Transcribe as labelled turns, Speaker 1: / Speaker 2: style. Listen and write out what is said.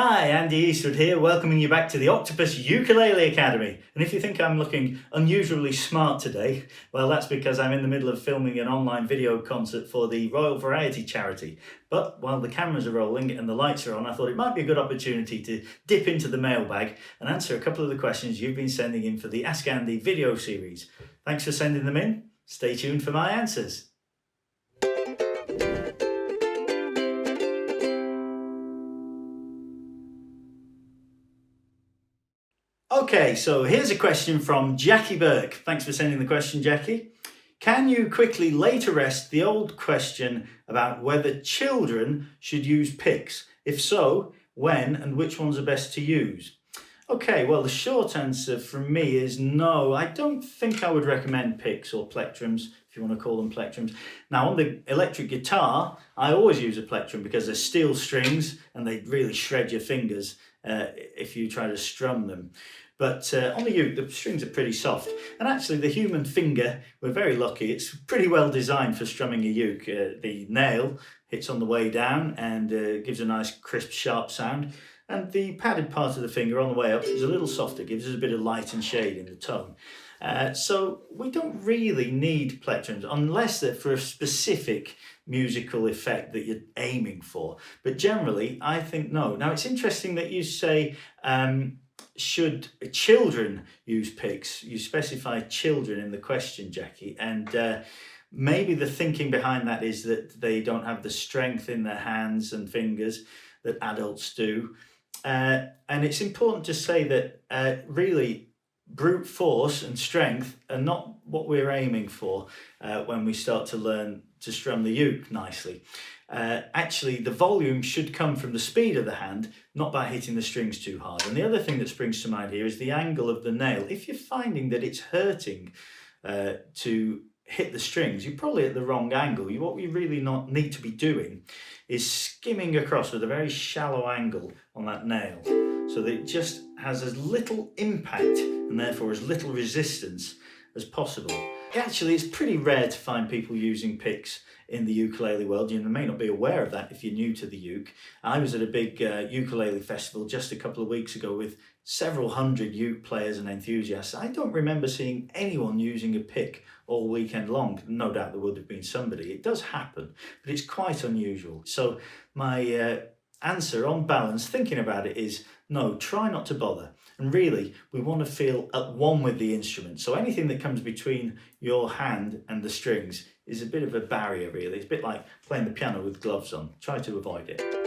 Speaker 1: Hi, Andy Eastwood here, welcoming you back to the Octopus Ukulele Academy. And if you think I'm looking unusually smart today, well, that's because I'm in the middle of filming an online video concert for the Royal Variety charity. But while the cameras are rolling and the lights are on, I thought it might be a good opportunity to dip into the mailbag and answer a couple of the questions you've been sending in for the Ask Andy video series. Thanks for sending them in. Stay tuned for my answers. Okay, so here's a question from Jacqui Burke. Thanks for sending the question, Jacqui. Can you quickly lay to rest the old question about whether children should use picks? If so, when and which ones are best to use? Okay, well, the short answer from me is no. I don't think I would recommend picks or plectrums, if you want to call them plectrums. Now, on the electric guitar, I always use a plectrum because they're steel strings and they really shred your fingers if you try to strum them. But on the uke, the strings are pretty soft. And actually, the human finger, we're very lucky. It's pretty well designed for strumming a uke. The nail hits on the way down and gives a nice, crisp, sharp sound. And the padded part of the finger on the way up is a little softer, gives us a bit of light and shade in the tone. So we don't really need plectrums unless they're for a specific musical effect that you're aiming for. But generally, I think no. Now, it's interesting that you say, should children use picks? You specify children in the question, Jacqui, and maybe the thinking behind that is that they don't have the strength in their hands and fingers that adults do. And it's important to say that really brute force and strength are not what we're aiming for when we start to learn to strum the uke nicely. Actually, the volume should come from the speed of the hand, not by hitting the strings too hard. And the other thing that springs to mind here is the angle of the nail. If you're finding that it's hurting to hit the strings, you're probably at the wrong angle. What we really need to be doing is skimming across with a very shallow angle on that nail so that it just has as little impact and therefore as little resistance as possible. Actually, it's pretty rare to find people using picks in the ukulele world. You may not be aware of that if you're new to the uke. I was at a big ukulele festival just a couple of weeks ago with several hundred uke players and enthusiasts. I don't remember seeing anyone using a pick all weekend long. No doubt there would have been somebody. It does happen, but it's quite unusual. So my answer on balance, thinking about it, is no, try not to bother. And really, we want to feel at one with the instrument. So anything that comes between your hand and the strings is a bit of a barrier, really. It's a bit like playing the piano with gloves on. Try to avoid it.